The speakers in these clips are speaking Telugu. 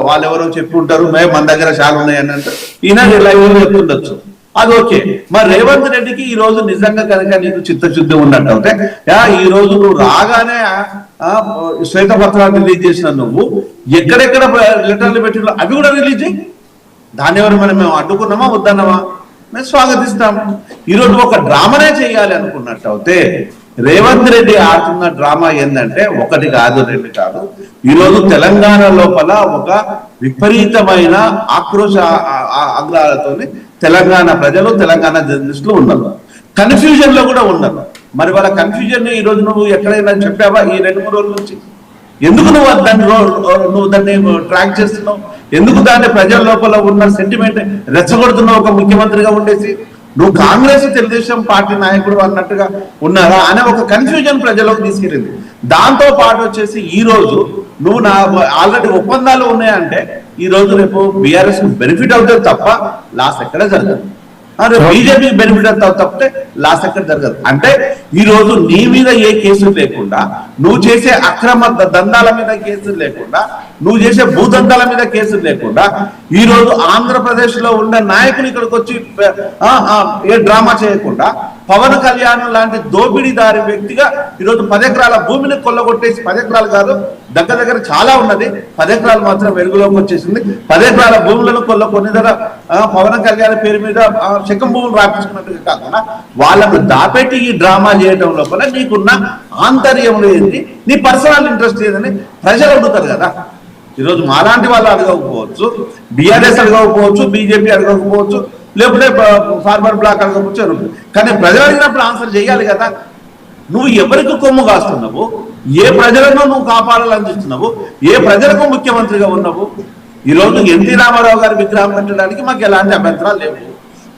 వాళ్ళెవరో చెప్పి ఉంటారు, మేము మన దగ్గర చాలా ఉన్నాయని అంటారు. ఈయన లైవ్ చెప్తుండొచ్చు, అది ఓకే. మరి రేవంత్ రెడ్డికి ఈ రోజు నిజంగా కనుక నీకు చిత్తశుద్ధి ఉన్నట్టు అయితే ఈ రోజు నువ్వు రాగానే శ్వేతపత్రాలు రిలీజ్ చేసిన నువ్వు ఎక్కడెక్కడ లెటర్లు పెట్టిన అవి కూడా రిలీజ్ చేయి. దాన్ని ఎవరు మేము అడ్డుకున్నామా వద్దన్నామా? మేము స్వాగతిస్తాం. ఈరోజు ఒక డ్రామానే చేయాలి అనుకున్నట్టు అయితే రేవంత్ రెడ్డి ఆడుతున్న డ్రామా ఏంటంటే ఒకటి కాదు, రెండు కాదు. ఈరోజు తెలంగాణ లోపల ఒక విపరీతమైన ఆక్రోశ ఆగ్రహాలతో తెలంగాణ ప్రజలు, తెలంగాణ జర్నలిస్టులు ఉన్నారు, కన్ఫ్యూజన్ లో కూడా ఉన్నారు. మరి వాళ్ళ కన్ఫ్యూజన్ ఈ రోజు నువ్వు ఎక్కడైనా చెప్పావా? ఈ 2-3 రోజుల నుంచి ఎందుకు నువ్వు దాన్ని ట్రాక్ చేస్తున్నావు? ఎందుకు దాన్ని ప్రజల లోపల ఉన్న సెంటిమెంట్ రెచ్చగొడుతున్నావు? ఒక ముఖ్యమంత్రిగా ఉండేసి నువ్వు కాంగ్రెస్ తెలుగుదేశం పార్టీ నాయకుడు అన్నట్టుగా ఉన్నారా అనే ఒక కన్ఫ్యూజన్ ప్రజలకు తీసుకెళ్ళింది. దాంతో పాటు వచ్చేసి ఈ రోజు నువ్వు ఆల్రెడీ ఒప్పందాలు ఉన్నాయంటే ఈ రోజు రేపు బీఆర్ఎస్ బెనిఫిట్ అవుతుంది తప్ప లాస్ ఎక్కడ జరగదు. బీజేపీకి బెనిఫిట్ అవుతావు తప్పితే లాస్ ఎక్కడ జరగదు. అంటే ఈ రోజు నీ మీద ఏ కేసులు లేకుండా, నువ్వు చేసే అక్రమ దందాల మీద కేసులు లేకుండా, నువ్వు చేసే భూదందాల మీద కేసులు లేకుండా ఈ రోజు ఆంధ్రప్రదేశ్ లో ఉన్న నాయకులు ఇక్కడికి వచ్చి ఏ డ్రామా చేయకుండా పవన్ కళ్యాణ్ లాంటి దోపిడీదారి వ్యక్తిగా ఈరోజు 10 ఎకరాల భూమిని కొల్లగొట్టేసి, 10 ఎకరాలు కాదు దగ్గర చాలా ఉన్నది, 10 ఎకరాలు మాత్రం వెలుగులోకి వచ్చేసింది. 10 ఎకరాల భూములను కొన్ని ధర పవన్ కళ్యాణ్ పేరు మీద శకం భూములు రాపించుకున్నట్టుగా కాకుండా వాళ్ళను దాపెట్టి ఈ డ్రామా చేయడం లోపల నీకున్న ఆంతర్యం ఏంటి, నీ పర్సనల్ ఇంట్రెస్ట్ ఏదని ప్రజలు అడుగుతారు కదా. ఈరోజు మాలాంటి వాళ్ళు అడగకపోవచ్చు, బీఆర్ఎస్ అడగకపోవచ్చు, బీజేపీ అడగకపోవచ్చు, లేకపోతే ఫార్వర్డ్ బ్లాక్ అడగకపోవచ్చు, కానీ ప్రజలు అడిగినప్పుడు ఆన్సర్ చేయాలి కదా. నువ్వు ఎవరికి కొమ్ము కాస్తున్నావు? ఏ ప్రజలను నువ్వు కాపాడాలనిస్తున్నావు? ఏ ప్రజలకు ముఖ్యమంత్రిగా ఉన్నావు? ఈరోజు ఎన్టీ రామారావు గారి విగ్రహం పెట్టడానికి మాకు ఎలాంటి అభ్యంతరాలు లేవు.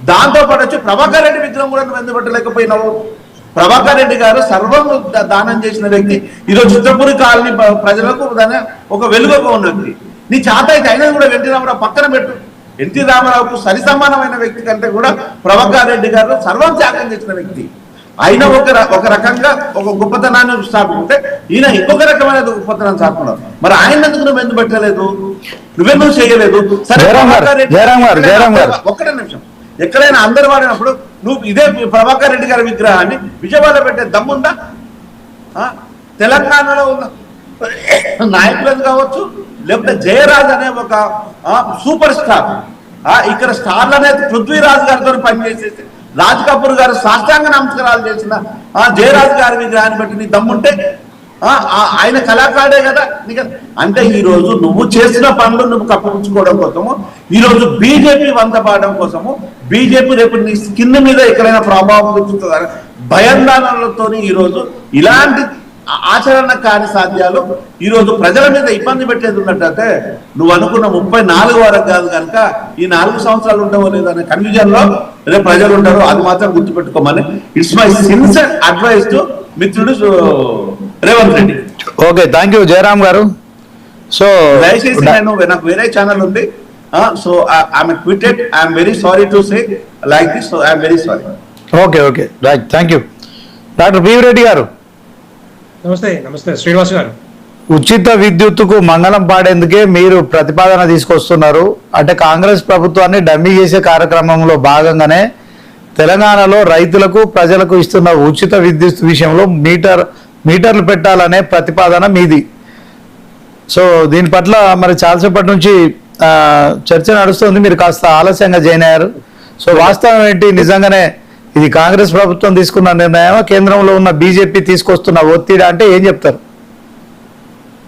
దాంతో పాటు వచ్చి ప్రభాకర్ రెడ్డి విగ్రహం కూడా నువ్వు ఎందుకు పెట్టలేకపోయినావు? ప్రభాకర్ రెడ్డి గారు సర్వం దానం చేసిన వ్యక్తి. ఈరోజు చిత్రపూరి కాలనీ ప్రజలకు దాని ఒక వెలుగుగా ఉన్న వ్యక్తి. నీ చేత అయితే అయినా కూడా ఎన్టీ రామారావు పక్కన పెట్టు. ఎన్టీ రామారావుకు సరి సమానమైన వ్యక్తి కంటే కూడా ప్రభాకర్ రెడ్డి గారు సర్వం త్యాగం చేసిన వ్యక్తి. ఆయన ఒక రకంగా ఒక గొప్పతనాన్ని స్థాపిస్తే ఈయన ఇంకొక రకమైన గొప్పతనాన్ని స్థాపించారు. మరి ఆయన ఎందుకు నువ్వు ఎందుకు పెట్టలేదు? నువ్వెందుకు చేయలేదు? సరే ఒక్కటే నిమిషం, ఎక్కడైనా అందరు వాడినప్పుడు నువ్వు ఇదే ప్రభాకర్ రెడ్డి గారి విగ్రహాన్ని విజయవాడలో పెట్టే దమ్ముందా? తెలంగాణలో ఉన్న నాయకులు కావచ్చు, లేకపోతే జయరాజ్ అనే ఒక సూపర్ స్టార్, ఇక్కడ స్టార్లు అనేది పృథ్వీరాజ్ గారితో పనిచేసేసి రాజ్ కపూర్ గారు సాష్టాంగ నమస్కారాలు చేసిన జయరాజ్ గారి విగ్రహాన్ని బట్టి నీ దమ్ముంటే ఆయన కళాకారుడే కదా. అంటే ఈ రోజు నువ్వు చేసిన పనులు నువ్వు కప్పించుకోవడం కోసము, ఈ రోజు బీజేపీ వంతపాడడం కోసము, బీజేపీ రేపు నీ స్కిన్ మీద ఎక్కడైనా ప్రభావం చూపుతుందని భయాందోళనలతో ఈ రోజు ఇలాంటి ఆచరణ కాని సాధ్యాలు ఈ రోజు ప్రజల మీద ఇబ్బంది పెట్టేది ఉన్నట్టయితే నువ్వు అనుకున్న 34 వరకు కాదు కనుక ఈ 4 సంవత్సరాలు ఉండవో లేదనే కన్ఫ్యూజన్ లో రేపు ప్రజలు ఉంటారు. అది మాత్రం గుర్తుపెట్టుకోమని it's my sincere advice to మిత్రుడు Revanth Reddy. Okay, thank you Jayaram గారు. సో దయచేసి నాకు వేరే ఛానల్ ఉంది, so I'm quitted. I'm very sorry to say like this, so I'm very sorry. Okay right, thank you. Doctor PV Reddy గారు. నమస్తే శ్రీనివాస్ గారు. ఉచిత విద్యుత్తుకు మంగళం పాడేందుకే మీరు ప్రతిపాదన తీసుకొస్తున్నారు. అంటే కాంగ్రెస్ ప్రభుత్వాన్ని డమ్మీ చేసే కార్యక్రమంలో భాగంగానే తెలంగాణలో రైతులకు, ప్రజలకు ఇస్తున్న ఉచిత విద్యుత్ విషయంలో మీటర్లు పెట్టాలనే ప్రతిపాదన మీది. సో దీని పట్ల మరి చాలాసేపటి నుంచి చర్చ నడుస్తుంది. మీరు కాస్త ఆలస్యంగా జాయిన్ అయ్యారు. సో వాస్తవం ఏంటి? నిజంగానే ఇది కాంగ్రెస్ ప్రభుత్వం తీసుకున్న నిర్ణయమా, కేంద్రంలో ఉన్న బీజేపీ తీసుకొస్తున్న ఒత్తిడి అంటే ఏం చెప్తారు?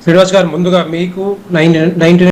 శ్రీనివాస్ గారు, ముందుగా మీకు 99